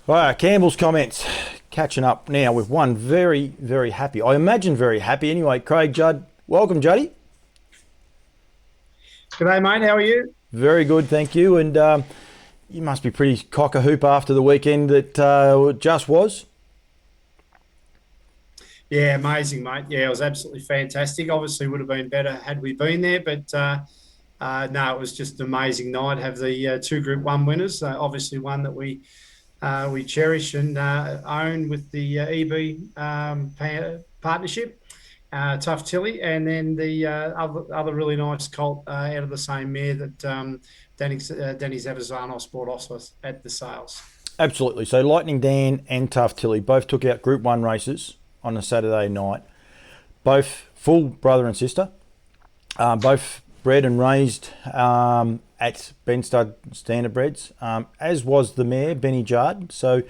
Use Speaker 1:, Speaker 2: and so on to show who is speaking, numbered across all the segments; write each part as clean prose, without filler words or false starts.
Speaker 1: Right, Campbell's comments. Catching up now with one very, very happy. I imagine very happy. Anyway, Craig Judd. Welcome, Juddy.
Speaker 2: G'day, mate. How are you?
Speaker 1: Very good, thank you. And you must be pretty cock a hoop after the weekend that just was.
Speaker 2: Yeah, amazing, mate. Yeah, it was absolutely fantastic. Obviously, would have been better had we been there, but no, it was just an amazing night. Have the two Group One winners. Obviously, one that we cherish and own with the EB partnership, Tough Tilly, and then the other really nice colt out of the same mare that Danny Zavazanos brought us at the sales.
Speaker 1: Absolutely. So Lightning Dan and Tough Tilly both took out Group 1 races on a Saturday night. Both full brother and sister. Both bred and raised at Benstud Standardbreds, as was the mare, Benny Jard. So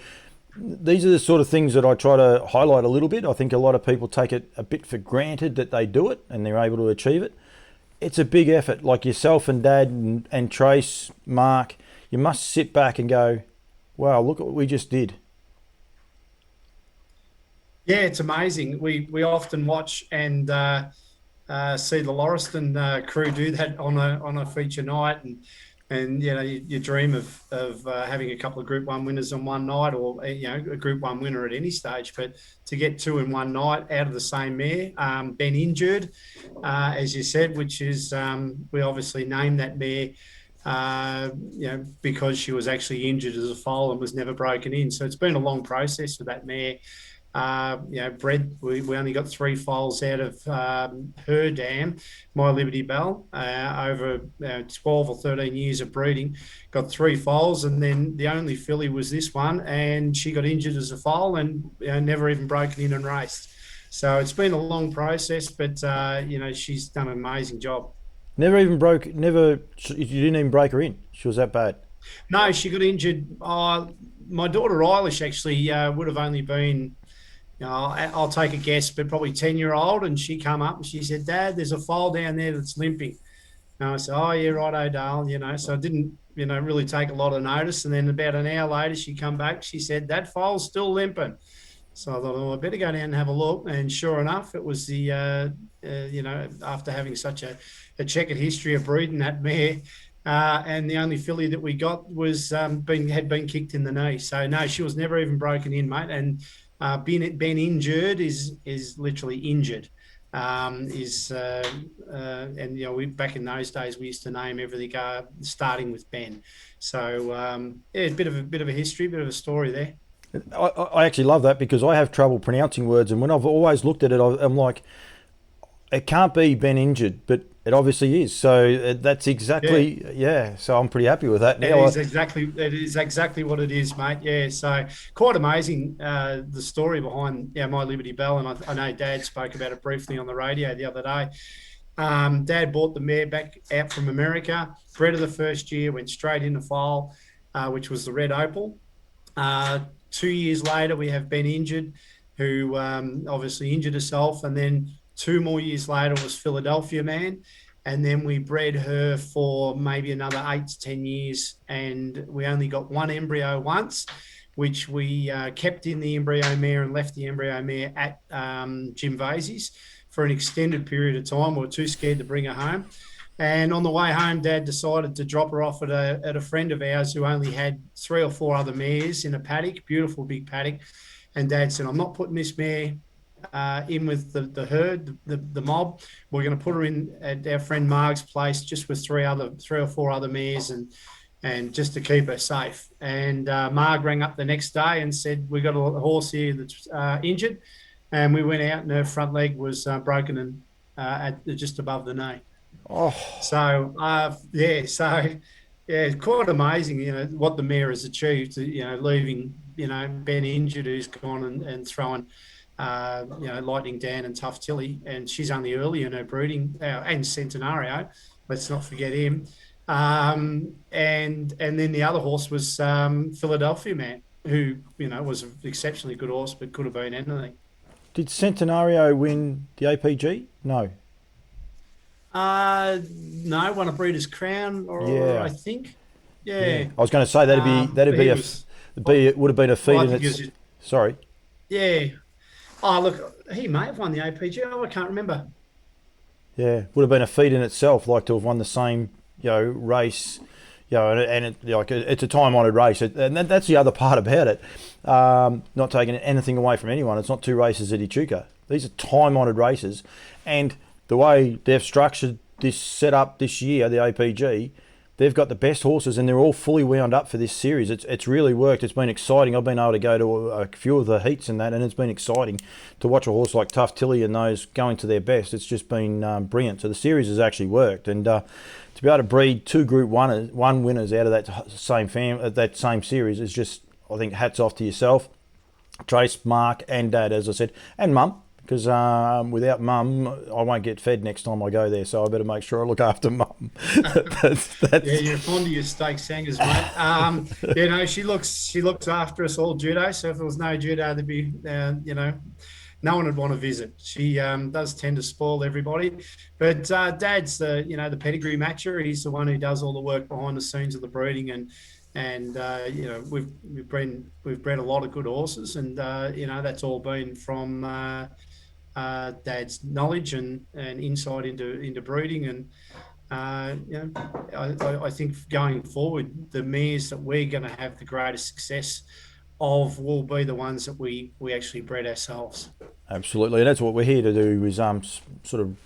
Speaker 1: these are the sort of things that I try to highlight a little bit. I think a lot of people take it a bit for granted that they do it and they're able to achieve it. It's a big effort. Like yourself and Dad and Trace, Mark, you must sit back and go, wow, look at what we just did.
Speaker 2: Yeah, it's amazing. We often watch and see the Lauriston crew do that on a feature night, and you dream of having a couple of Group One winners on one night, or a Group One winner at any stage. But to get two in one night out of the same mare, Ben injured, as you said, which is we obviously named that mare. Because she was actually injured as a foal and was never broken in. So it's been a long process for that mare. Bred, we only got three foals out of her dam, My Liberty Bell, over 12 or 13 years of breeding. Got three foals, and then the only filly was this one, and she got injured as a foal and never even broken in and raced. So it's been a long process, but she's done an amazing job.
Speaker 1: Never even broke, never, you didn't even break her in. She was that bad.
Speaker 2: No, she got injured. My daughter Eilish actually would have only been, I'll take a guess, but probably 10-year-old. And she come up and she said, Dad, there's a foal down there that's limping. And I said, oh, yeah, right, O'Dale, So I didn't, really take a lot of notice. And then about an hour later, she come back. She said, that foal's still limping. So I thought, I better go down and have a look. And sure enough, it was after having such a checkered history of breeding that mare, and the only filly that we got was had been kicked in the knee. So no, she was never even broken in, mate. And Ben injured is literally injured. And we back in those days we used to name everything starting with Ben. So a bit of a history, bit of a story there.
Speaker 1: I actually love that because I have trouble pronouncing words, and when I've always looked at it, I'm like, it can't be been injured, but it obviously is. So that's
Speaker 2: Yeah.
Speaker 1: exactly, yeah. So I'm pretty happy with that
Speaker 2: It
Speaker 1: now.
Speaker 2: is exactly what it is, mate. Yeah, so quite amazing the story behind My Liberty Bell, and I know Dad spoke about it briefly on the radio the other day. Dad bought the mare back out from America, bred her the first year, went straight into foal, which was the Red Opal. 2 years later, we have been injured, who obviously injured herself, and then 2 more years later was Philadelphia Man, and then we bred her for maybe another 8 to 10 years, and we only got one embryo once, which we kept in the embryo mare and left the embryo mare at Jim Vasey's for an extended period of time. We were too scared to bring her home. And on the way home, Dad decided to drop her off at a friend of ours who only had three or four other mares in a paddock, beautiful big paddock. And Dad said, I'm not putting this mare in with the herd, the mob. We're going to put her in at our friend Marg's place, just with three or four other mares, and just to keep her safe. And Marg rang up the next day and said, we got a horse here that's injured. And we went out, and her front leg was broken and at just above the knee.
Speaker 1: Oh,
Speaker 2: So yeah, quite amazing, what the mayor has achieved. Leaving Ben injured, who's gone and throwing Lightning Dan and Tough Tilly, and she's only early in her breeding, and Centenario. Let's not forget him. And then the other horse was Philadelphia Man, who was an exceptionally good horse, but could have been anything.
Speaker 1: did Centenario win the APG? No.
Speaker 2: No, won a Breeders' Crown, or
Speaker 1: Yeah,
Speaker 2: I think,
Speaker 1: yeah.
Speaker 2: yeah.
Speaker 1: I was going to say that'd be
Speaker 2: But he
Speaker 1: a
Speaker 2: was.
Speaker 1: It would have been a feat
Speaker 2: Well, I
Speaker 1: in
Speaker 2: think he was
Speaker 1: its.
Speaker 2: just,
Speaker 1: Sorry.
Speaker 2: yeah. Oh, look, he may have won the APG. Oh, I can't remember.
Speaker 1: Yeah, would have been a feat in itself, like to have won the same, race, it's a time-honoured race, and that's the other part about it. Not taking anything away from anyone, it's not two races at Echuca. These are time-honoured races, and the way they've structured this setup this year, the APG, they've got the best horses, and they're all fully wound up for this series. It's really worked. It's been exciting. I've been able to go to a few of the heats and that, and it's been exciting to watch a horse like Tough Tilly and those going to their best. It's just been brilliant. So the series has actually worked, and to be able to breed two Group One winners out of that same series is just, I think, hats off to yourself, Trace, Mark, and Dad, as I said, and Mum. Because without Mum, I won't get fed next time I go there, so I better make sure I look after Mum. that's...
Speaker 2: Yeah, you're fond of your steak sangers, mate. She looks after us all, judo. So if there was no judo, there'd be, no one would want to visit. She does tend to spoil everybody, but Dad's the pedigree matcher. He's the one who does all the work behind the scenes of the breeding, and we've bred a lot of good horses, and that's all been from Dad's knowledge and insight into breeding. And I think going forward, the mares that we're going to have the greatest success of will be the ones that we actually bred ourselves.
Speaker 1: Absolutely, and that's what we're here to do, is sort of,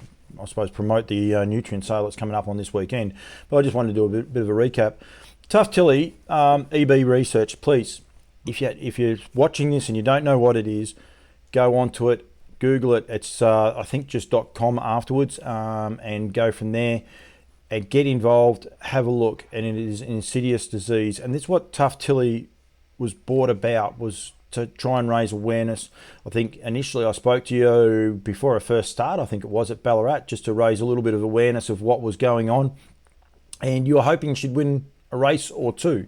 Speaker 1: I suppose, promote the Nutrien sale that's coming up on this weekend. But I just wanted to do a bit of a recap. Tough Tilly, EB Research, please, if you're watching this and you don't know what it is, go onto it, Google it. It's I think just .com afterwards, and go from there and get involved, have a look. And it is an insidious disease, and this is what Tough Tilly was brought about, was to try and raise awareness. I think initially I spoke to you before I first started, I think it was at Ballarat, just to raise a little bit of awareness of what was going on, and you were hoping she'd win a race or two.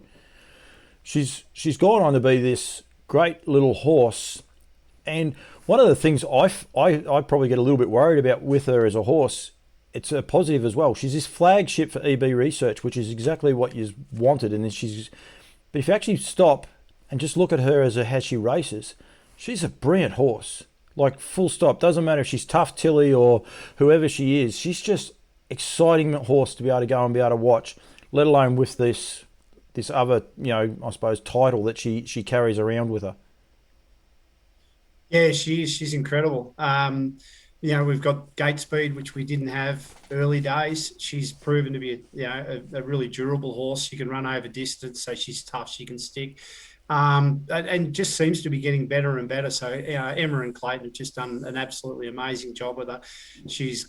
Speaker 1: She's gone on to be this great little horse, and one of the things I probably get a little bit worried about with her as a horse, it's a positive as well. She's this flagship for EB Research, which is exactly what you wanted. And then but if you actually stop and just look at her as how she races, she's a brilliant horse. Like, full stop. Doesn't matter if she's Tough Tilly or whoever she is. She's just exciting horse to be able to go and be able to watch, let alone with this other, I suppose, title that she carries around with her.
Speaker 2: Yeah, she's incredible. We've got gate speed, which we didn't have early days. She's proven to be a really durable horse. She can run over distance, so she's tough. She can stick, and just seems to be getting better and better. So Emma and Clayton have just done an absolutely amazing job with her. She's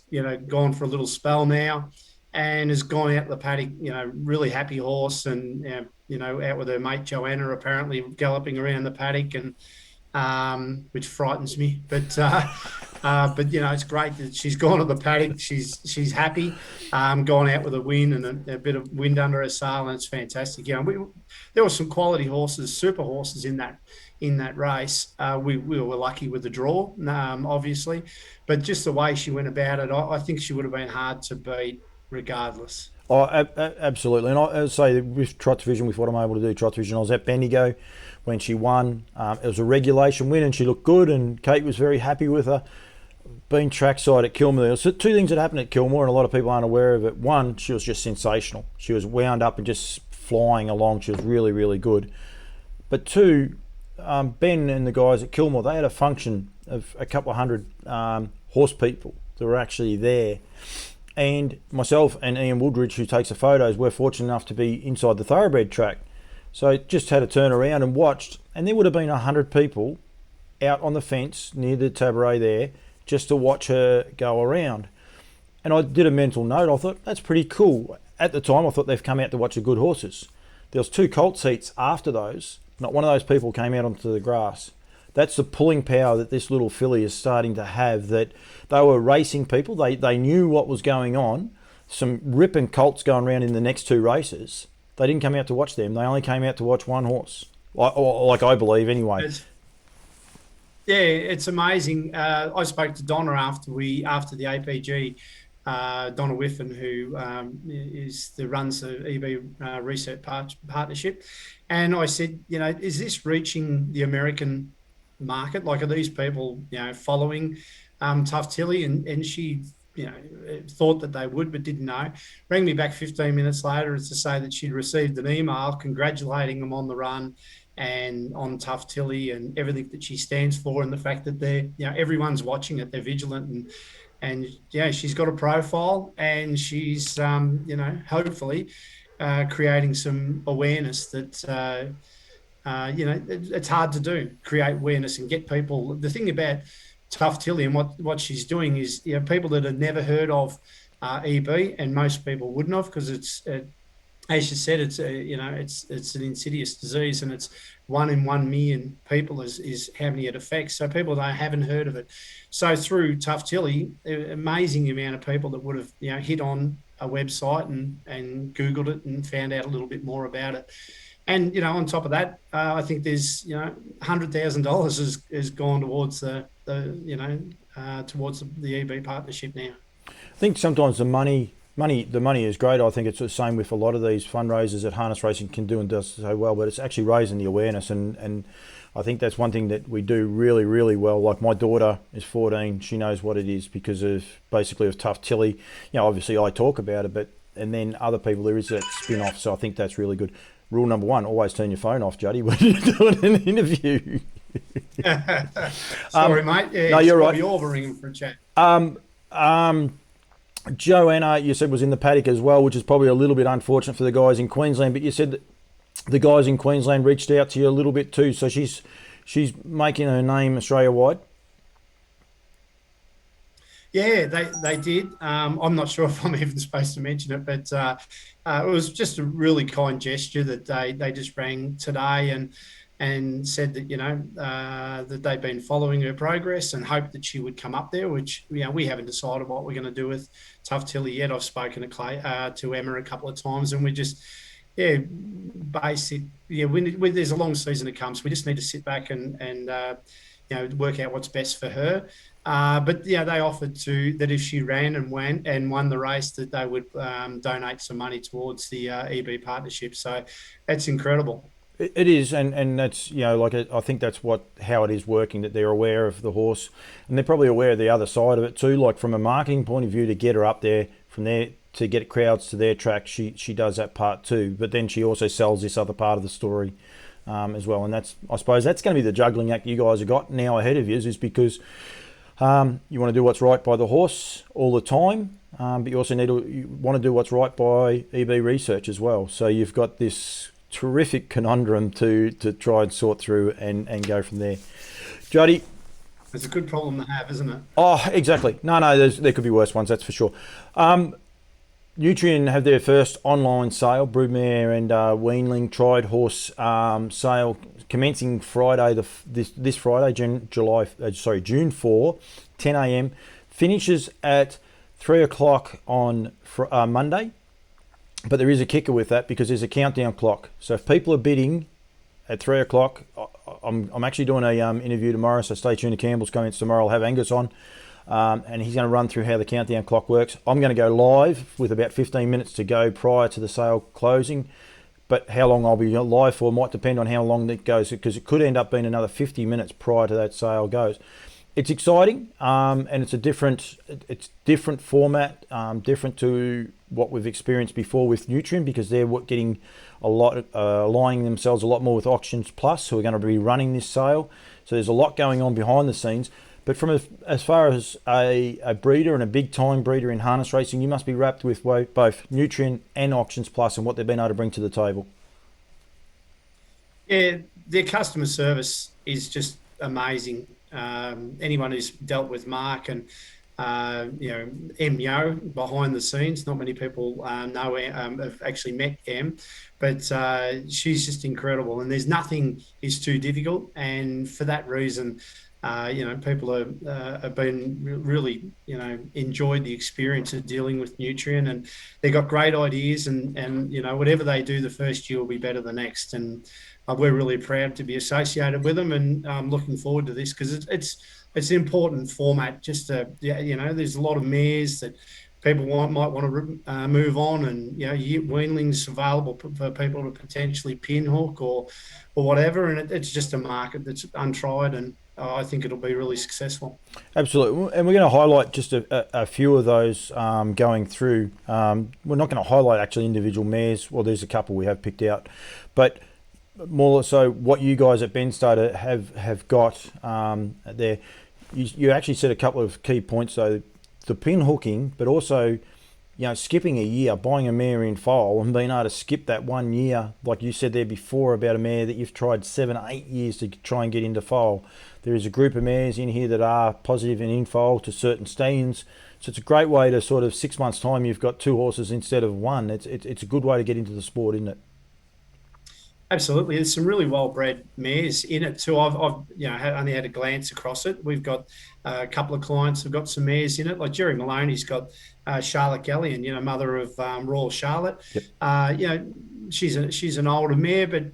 Speaker 2: gone for a little spell now, and has gone out the paddock. Really happy horse, and out with her mate Joanna, apparently galloping around the paddock, and which frightens me. But it's great that she's gone to the paddock. She's happy, gone out with a win and a bit of wind under her sail, and it's fantastic. There were some quality horses, super horses in that race. We were lucky with the draw, obviously, but just the way she went about it, I think she would have been hard to beat regardless.
Speaker 1: Oh, absolutely. And I say with Trot Division, with what I'm able to do, Trot Division, I was at Bendigo when she won. It was a regulation win, and she looked good, and Kate was very happy with her. Being trackside at Kilmore, there was two things that happened at Kilmore, and a lot of people aren't aware of it. One, she was just sensational. She was wound up and just flying along. She was really, really good. But two, Ben and the guys at Kilmore, they had a function of a couple of hundred horse people that were actually there. And myself and Ian Woodridge, who takes the photos, we're fortunate enough to be inside the thoroughbred track. So just had to turn around and watched, and there would have been 100 people out on the fence near the tabaret there just to watch her go around. And I did a mental note. I thought, that's pretty cool. At the time, I thought they've come out to watch the good horses. There was 2 colt seats after those. Not one of those people came out onto the grass. That's the pulling power that this little filly is starting to have, that they were racing people. They knew what was going on. Some ripping colts going around in the next 2 races. They didn't come out to watch them. They only came out to watch one horse. Like I believe anyway.
Speaker 2: It's amazing. I spoke to Donna after the APG, Donna Whiffen, who runs the EB Research Partnership. And I said, is this reaching the American market? Like, are these people, following Tough Tilly? And she, thought that they would, but didn't know. Rang me back 15 minutes later to say that she'd received an email congratulating them on the run and on Tough Tilly and everything that she stands for, and the fact that everyone's watching it, they're vigilant, and she's got a profile, and she's hopefully creating some awareness that it's hard to do, create awareness and get people. The thing about Tough Tilly and what she's doing is, people that have never heard of EB, and most people wouldn't have, because as you said, it's an insidious disease, and it's 1 in 1 million people is how many it affects. So people haven't heard of it. So through Tough Tilly, amazing amount of people that would have hit on a website and Googled it and found out a little bit more about it. And on top of that, I think there's $100,000 has gone towards towards the EB partnership now.
Speaker 1: I think sometimes the money is great. I think it's the same with a lot of these fundraisers that harness racing can do and does so well, but it's actually raising the awareness, and I think that's one thing that we do really, really well. Like, my daughter is 14, she knows what it is because of Tough Tilly. Obviously I talk about it, and then other people, there is that spin-off, so I think that's really good. Rule number 1, always turn your phone off, Juddy, when you're doing an interview.
Speaker 2: Sorry, mate. Yeah,
Speaker 1: no, you're right.
Speaker 2: You're ringing for a chat.
Speaker 1: Joanna, you said, was in the paddock as well, which is probably a little bit unfortunate for the guys in Queensland, but you said that the guys in Queensland reached out to you a little bit too, so she's making her name Australia-wide.
Speaker 2: Yeah, they did. I'm not sure if I'm even supposed to mention it, but it was just a really kind gesture that they just rang today and said that that they've been following her progress and hoped that she would come up there. Which we haven't decided what we're going to do with Tough Tilly yet. I've spoken to Emma a couple of times, and we just basic. When there's a long season to come, so we just need to sit back and work out what's best for her. But they offered that if she ran and won the race, that they would donate some money towards the EB partnership. So that's incredible.
Speaker 1: It is, and that's I think that's how it is working. That they're aware of the horse, and they're probably aware of the other side of it too. Like, from a marketing point of view, to get her up there, from there to get crowds to their track, she does that part too. But then she also sells this other part of the story as well, and I suppose that's going to be the juggling act you guys have got now ahead of you, is because you want to do what's right by the horse all the time, but you also want to do what's right by EB Research as well. So you've got this terrific conundrum to try and sort through and go from there. Jody,
Speaker 2: it's a good problem to have, isn't it?
Speaker 1: Oh, exactly. No, there could be worse ones, that's for sure. Nutrien have their first online sale, broodmare and weanling tried horse sale, commencing Friday, this Friday, June 4, 10 a.m. Finishes at 3 o'clock on Monday. But there is a kicker with that, because there's a countdown clock. So if people are bidding at 3 o'clock, I'm actually doing a interview tomorrow, so stay tuned to Campbell's Comments tomorrow. I'll have Angus on, and he's going to run through how the countdown clock works. I'm going to go live with about 15 minutes to go prior to the sale closing. But how long I'll be live for might depend on how long that goes, because it could end up being another 50 minutes prior to that sale goes. It's exciting, and it's different format, different to what we've experienced before with Nutrien, because they're getting aligning themselves a lot more with Auctions Plus, who are going to be running this sale. So there's a lot going on behind the scenes. But from as far as a breeder and a big time breeder in harness racing, you must be wrapped with both Nutrien and Auctions Plus and what they've been able to bring to the table.
Speaker 2: Yeah, their customer service is just amazing. Anyone who's dealt with Mark and Yo behind the scenes, not many people know have actually met Em, but she's just incredible, and there's nothing is too difficult, and for that reason people have been really enjoyed the experience of dealing with Nutrien, and they've got great ideas, and whatever they do the first year will be better the next, and we're really proud to be associated with them, and I'm looking forward to this, because it's an important format. Just there's a lot of mares that people might want to move on, and weanlings available for people to potentially pinhook or whatever, and it's just a market that's untried, and I think it'll be really successful.
Speaker 1: Absolutely, and we're going to highlight just a few of those going through. We're not going to highlight actually individual mares. Well, there's a couple we have picked out, but more so what you guys at Benstarter have got there. You actually said a couple of key points though, the pin hooking, but also skipping a year, buying a mare in foal and being able to skip that 1 year, like you said there before about a mare that you've tried 7 or 8 years to try and get into foal. There is a group of mares in here that are positive and in foal to certain stallions. So it's a great way to sort of 6 months' time you've got 2 horses instead of 1. It's a good way to get into the sport, isn't it?
Speaker 2: Absolutely, there's some really well-bred mares in it too. I've only had a glance across it. We've got a couple of clients who've got some mares in it. Like Jerry Maloney's got Charlotte Gallion, mother of Royal Charlotte.
Speaker 1: Yep.
Speaker 2: She's an older mare, but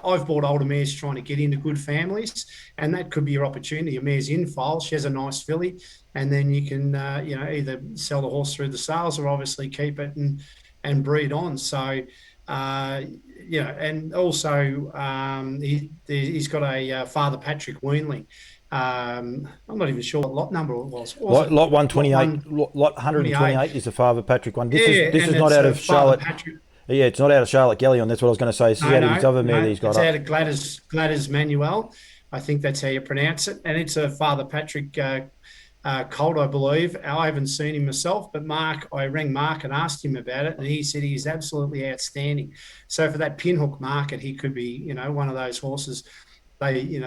Speaker 2: I've bought older mares trying to get into good families, and that could be your opportunity. A mare's in foal, she has a nice filly, and then you can either sell the horse through the sales or obviously keep it and breed on. So. And also he's got a Father Patrick weanling. I'm not even sure what lot number it was.
Speaker 1: Lot 128, lot 128 is the Father Patrick one. This is not out of Charlotte. Yeah, it's not out of Charlotte Gallion. That's what I was going to say. This is out of his other mare that he's got.
Speaker 2: It's out of Gladys Manuel. I think that's how you pronounce it. And it's a Father Patrick colt, I believe. I haven't seen him myself, but I rang Mark and asked him about it, and he said he's absolutely outstanding. So for that pinhook market, he could be, one of those horses. They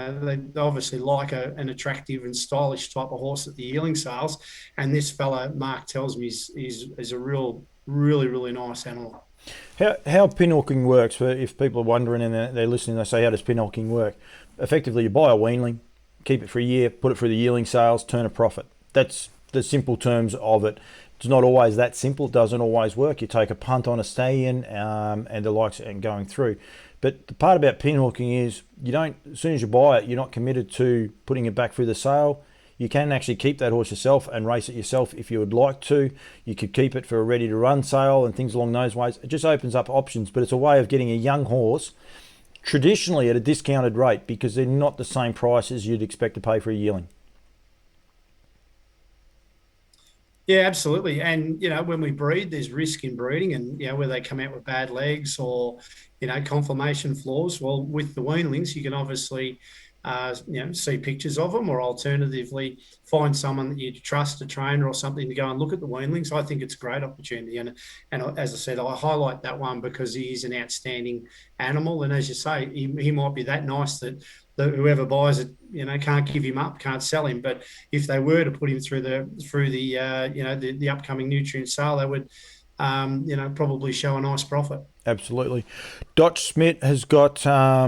Speaker 2: obviously like an attractive and stylish type of horse at the yearling sales, and this fella, Mark tells me, is a really, really nice animal.
Speaker 1: How pinhooking works, if people are wondering and they're listening, they say, how does pinhooking work? Effectively, you buy a weanling, keep it for a year, put it through the yearling sales, turn a profit. That's the simple terms of it. It's not always that simple. It doesn't always work. You take a punt on a stallion and the likes and going through. But the part about pinhooking is as soon as you buy it, you're not committed to putting it back through the sale. You can actually keep that horse yourself and race it yourself if you would like to. You could keep it for a ready to run sale and things along those ways. It just opens up options, but it's a way of getting a young horse traditionally at a discounted rate because they're not the same price as you'd expect to pay for a yearling.
Speaker 2: Yeah, absolutely. And, when we breed, there's risk in breeding and, where they come out with bad legs or, conformation flaws. Well, with the weanlings, you can obviously, see pictures of them or alternatively find someone that you trust, a trainer or something to go and look at the weanlings. I think it's a great opportunity. And as I said, I highlight that one because he is an outstanding animal. And as you say, he might be that nice that whoever buys it, can't give him up, can't sell him. But if they were to put him through the upcoming Nutrien sale, they would, probably show a nice profit.
Speaker 1: Absolutely. Dot Schmidt has got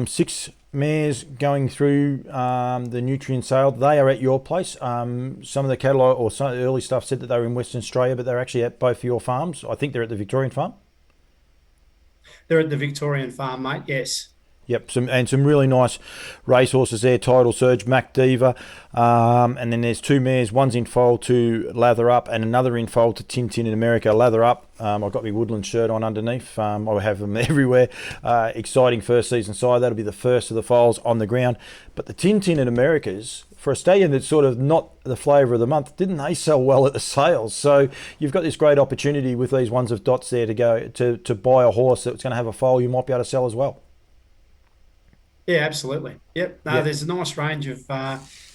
Speaker 1: 6 mares going through the Nutrien sale. They are at your place. Some of the catalogue or some of the early stuff said that they were in Western Australia, but they're actually at both of your farms. I think they're at the Victorian farm.
Speaker 2: They're at the Victorian farm, mate. Yes.
Speaker 1: Yep, some really nice racehorses there. Tidal Surge, Mac Diva, and then there's 2 mares. One's in foal to Lather Up, and another in foal to Tintin in America. Lather Up, I've got my Woodland shirt on underneath. I have them everywhere. Exciting first season side. That'll be the first of the foals on the ground. But the Tintin in America's, for a stallion that's sort of not the flavour of the month, didn't they sell well at the sales? So you've got this great opportunity with these ones of Dots there to go to buy a horse that's going to have a foal you might be able to sell as well.
Speaker 2: Yeah, absolutely. Yep. There's a nice range of,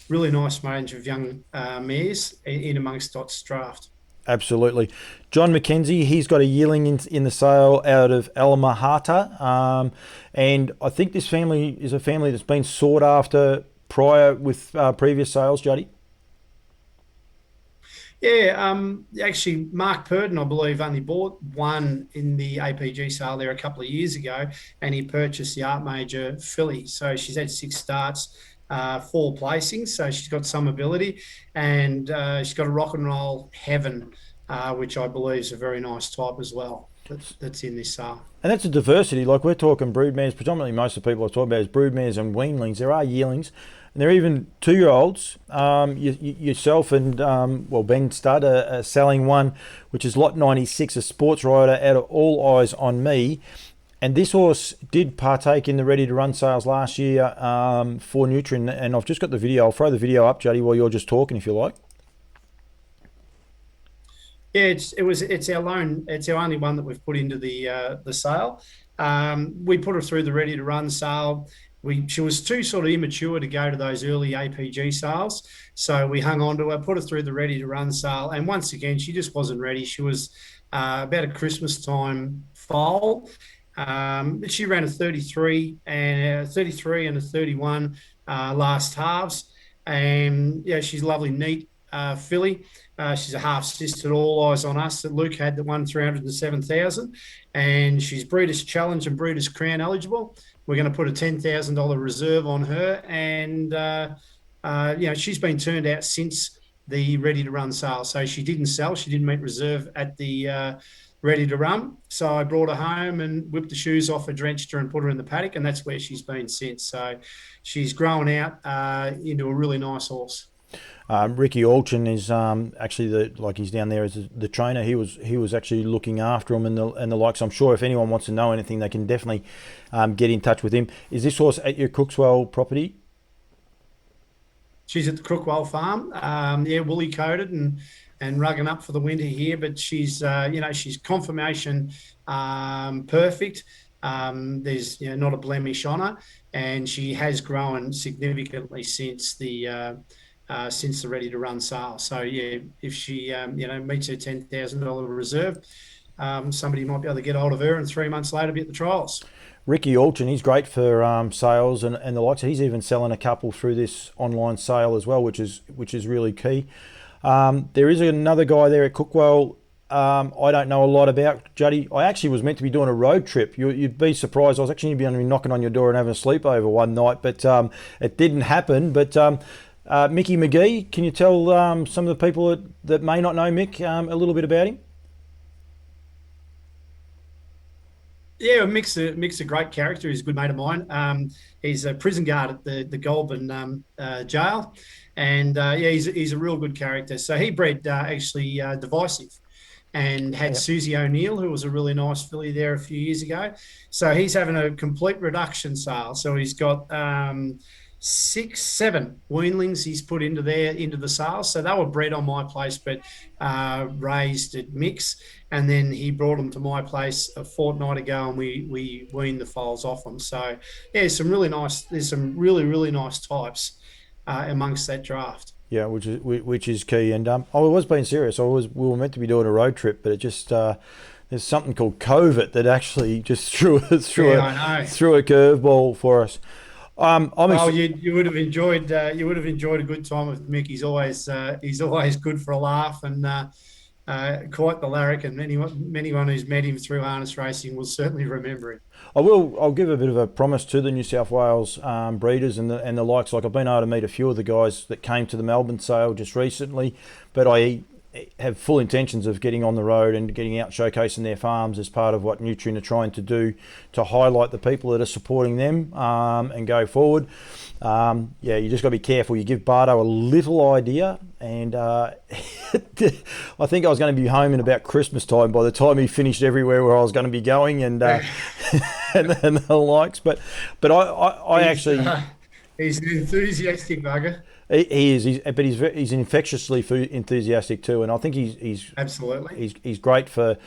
Speaker 2: really nice range of young mares in amongst Dot's draft.
Speaker 1: Absolutely. John McKenzie, he's got a yearling in the sale out of Alamahata. And I think this family is a family that's been sought after prior with previous sales, Juddy.
Speaker 2: Yeah, actually, Mark Purdon, I believe, only bought one in the APG sale there a couple of years ago, and he purchased the Art Major filly. So she's had 6 starts, 4 placings, so she's got some ability, and she's got a Rock and Roll Heaven, which I believe is a very nice type as well. that's in this sale.
Speaker 1: And that's a diversity. Like we're talking broodmares, predominantly most of the people I talk about is broodmares and weanlings. There are yearlings, and there are even 2-year-olds. Yourself and Ben Studd are selling one, which is Lot 96, a sports rider out of All Eyes on Me. And this horse did partake in the Ready to Run sales last year for Nutrien, and I've just got the video. I'll throw the video up, Juddy, while you're just talking, if you like.
Speaker 2: Yeah, it's our only one that we've put into the sale. We put her through the Ready to Run sale. She was too sort of immature to go to those early APG sales, so we hung on to her, put her through the Ready to Run sale, and once again she just wasn't ready. She was about a Christmas time foal. She ran a 33 and a 31 last halves, and yeah, she's a lovely, neat filly. She's a half sister, All Eyes on Us, that Luke had that won 307,000, and she's Breeders' Challenge and Breeders' Crown eligible. We're going to put a $10,000 reserve on her, and she's been turned out since the Ready to Run sale. So she didn't sell, she didn't meet reserve at the Ready to Run. So I brought her home and whipped the shoes off her, drenched her, and put her in the paddock, and that's where she's been since. So she's grown out into a really nice horse.
Speaker 1: Ricky Alchin is actually he's down there as the trainer. He was actually looking after him and the likes. I'm sure if anyone wants to know anything, they can definitely get in touch with him. Is this horse at your Crookswell property?
Speaker 2: She's at the Crookwell farm. Woolly coated and rugging up for the winter here, but she's she's conformation perfect. There's not a blemish on her, and she has grown significantly since the Ready to Run sale. So yeah, if she meets her $10,000 reserve, somebody might be able to get hold of her and 3 months later be at the trials.
Speaker 1: Ricky Alchin, he's great for sales and the likes. He's even selling a couple through this online sale as well, which is really key. There is another guy there at Crookwell. I don't know a lot about, Juddy. I actually was meant to be doing a road trip. You'd be surprised. I was actually going to be knocking on your door and having a sleepover one night, but it didn't happen. But Mickey McGee, can you tell some of the people that may not know Mick a little bit about him?
Speaker 2: Yeah, Mick's a great character. He's a good mate of mine. He's a prison guard at the Goulburn jail, and he's a real good character. So he bred actually Divisive, and had Susie O'Neill, who was a really nice filly there a few years ago. So he's having a complete reduction sale. So he's got 7 weanlings he's put into the sale. So they were bred on my place, but raised at Mix, and then he brought them to my place a fortnight ago, and we weaned the foals off them. So yeah, there's some really nice types amongst that draft.
Speaker 1: Yeah, which is key. And I was being serious. We were meant to be doing a road trip, but it just there's something called COVID that actually just threw a curveball for us.
Speaker 2: You would have enjoyed a good time with Mick. He's always good for a laugh, and quite the larrick, and anyone who's met him through harness racing will certainly remember him.
Speaker 1: I'll give a bit of a promise to the New South Wales breeders and the likes. Like, I've been able to meet a few of the guys that came to the Melbourne sale just recently, but I have full intentions of getting on the road and getting out showcasing their farms as part of what Nutrien are trying to do to highlight the people that are supporting them and go forward. You just got to be careful. You give Bardo a little idea, and I think I was going to be home in about Christmas time by the time he finished everywhere where I was going to be going, and and the likes. But I actually
Speaker 2: he's an enthusiastic bugger.
Speaker 1: He is, he's infectiously enthusiastic too, and I think he's
Speaker 2: absolutely
Speaker 1: he's great for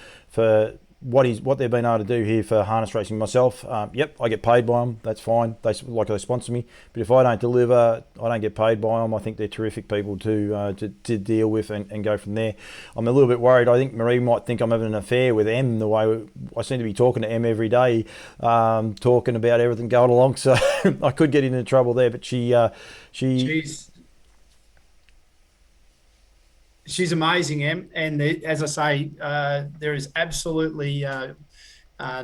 Speaker 1: what they've been able to do here for harness racing. Myself, I get paid by them. That's fine. They sponsor me, but if I don't deliver, I don't get paid by them. I think they're terrific people to deal with and go from there. I'm a little bit worried. I think Marie might think I'm having an affair with Em, the way I seem to be talking to Em every day, talking about everything going along. So I could get into trouble there, but
Speaker 2: She's amazing, Em, and as I say, there is absolutely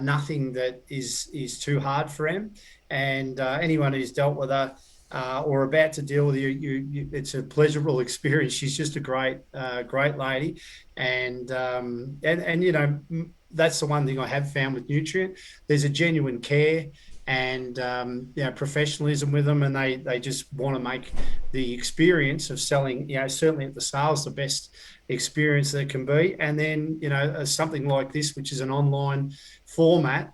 Speaker 2: nothing that is too hard for Em. And anyone who's dealt with her or about to deal with you, it's a pleasurable experience. She's just a great lady, and that's the one thing I have found with Nutrien. There's a genuine care and professionalism with them, and they just want to make the experience of selling, certainly at the sales, the best experience that it can be. And then something like this, which is an online format.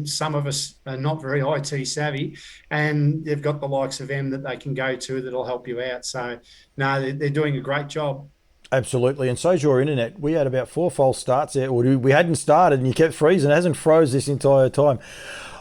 Speaker 2: Some of us are not very IT savvy, and they've got the likes of them that they can go to that'll help you out. So, no, they're doing a great job.
Speaker 1: Absolutely, and so's your internet. We had about 4 false starts there, or we hadn't started, and you kept freezing. It hasn't froze this entire time.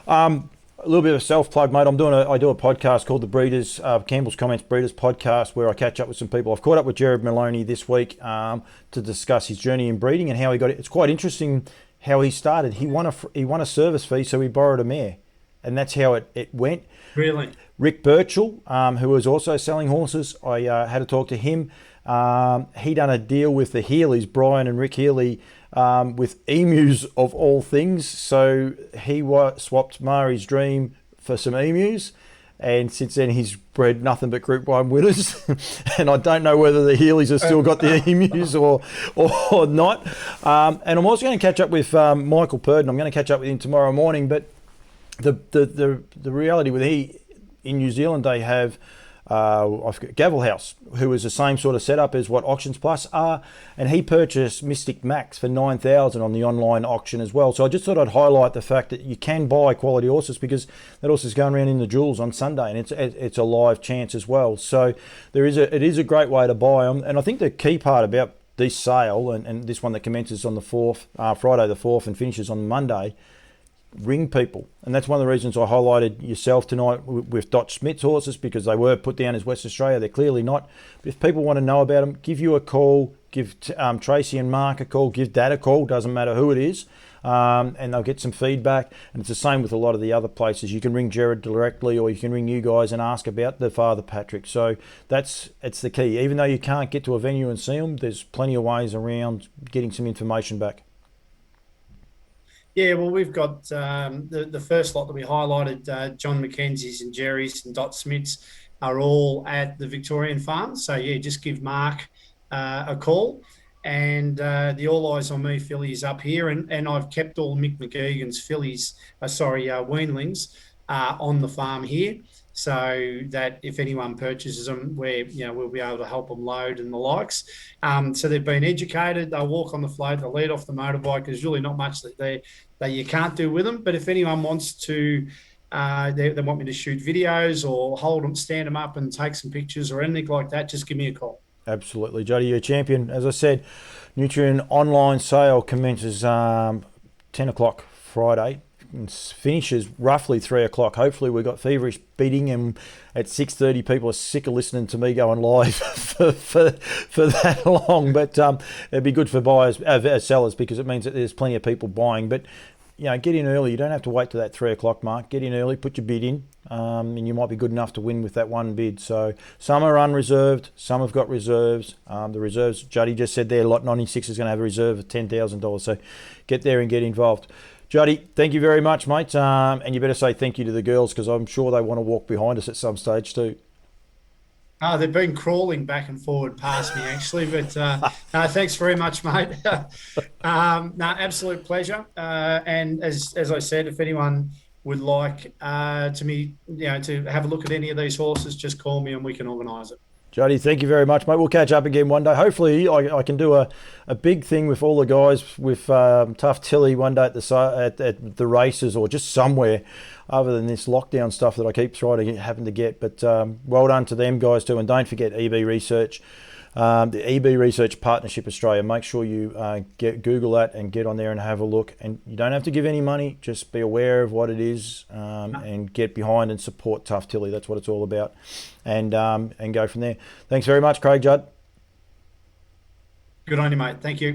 Speaker 1: A little bit of a self-plug, mate. I do a podcast called the Breeders, Campbell's Comments Breeders Podcast, where I catch up with some people. I've caught up with Jared Maloney this week to discuss his journey in breeding and how he got it. It's quite interesting how he started. He won a service fee, so he borrowed a mare, and that's how it went.
Speaker 2: Really?
Speaker 1: Rick Birchall, who was also selling horses, I had to talk to him. He done a deal with the Healey's, Brian and Rick Healey, with emus of all things. So he swapped Mari's Dream for some emus, and since then he's bred nothing but Group 1 winners. And I don't know whether the Healeys have still got the emus or not. And I'm also going to catch up with Michael Purdon. I'm going to catch up with him tomorrow morning. But the reality with in New Zealand, they have I forget, Gavel House, who is the same sort of setup as what Auctions Plus are, and he purchased Mystic Max for $9,000 on the online auction as well. So I just thought I'd highlight the fact that you can buy quality horses, because that horse is going around in the jewels on Sunday, and it's a live chance as well. So it is a great way to buy them, and I think the key part about this sale and this one that commences on the 4th, Friday the 4th, and finishes on Monday. Ring people, and that's one of the reasons I highlighted yourself tonight with Dot Smith's horses, because they were put down as West Australia. They're clearly not. But if people want to know about them, give you a call, give Tracy and Mark a call, give Dad a call, doesn't matter who it is, and they'll get some feedback. And it's the same with a lot of the other places. You can ring Jared directly, or you can ring you guys and ask about the Father Patrick. So it's the key. Even though you can't get to a venue and see them, there's plenty of ways around getting some information back.
Speaker 2: Yeah, well, we've got the first lot that we highlighted, John Mackenzie's and Jerry's and Dot Smith's are all at the Victorian Farms. So, yeah, just give Mark a call. And the All Eyes on Me filly is up here. And I've kept all Mick McGeegan's fillies, weanlings, on the farm here, so that if anyone purchases them, we'll be able to help them load and the likes. So they've been educated. They'll walk on the float. They'll lead off the motorbike. There's really not much that you can't do with them. But if anyone wants to, they want me to shoot videos or hold them, stand them up and take some pictures or anything like that, just give me a call.
Speaker 1: Absolutely, Juddy, you're a champion. As I said, Nutrien online sale commences 10 o'clock Friday. Finishes roughly 3 o'clock. Hopefully we've got feverish beating, and at 6:30 people are sick of listening to me going live for that long. But it'd be good for sellers, because it means that there's plenty of people buying. But get in early. You don't have to wait to that 3 o'clock mark. Get in early, put your bid in, and you might be good enough to win with that one bid. So some are unreserved, some have got reserves. The reserves, Juddy just said there, lot 96 is going to have a reserve of $10,000. So get there and get involved. Juddy, thank you very much, mate. And you better say thank you to the girls, because I'm sure they want to walk behind us at some stage too.
Speaker 2: Oh, they've been crawling back and forward past me, actually. But no, thanks very much, mate. No, absolute pleasure. And as I said, if anyone would like to have a look at any of these horses, just call me and we can organise it.
Speaker 1: Juddy, thank you very much, mate. We'll catch up again one day. Hopefully I can do a big thing with all the guys with Tough Tilly one day at the races, or just somewhere other than this lockdown stuff that I keep having to get. But well done to them guys too. And don't forget EB Research, the EB Research Partnership Australia. Make sure you Google that and get on there and have a look. And you don't have to give any money. Just be aware of what it is, and get behind and support Tough Tilly. That's what it's all about. And go from there. Thanks very much, Craig Judd.
Speaker 2: Good on you, mate. Thank you.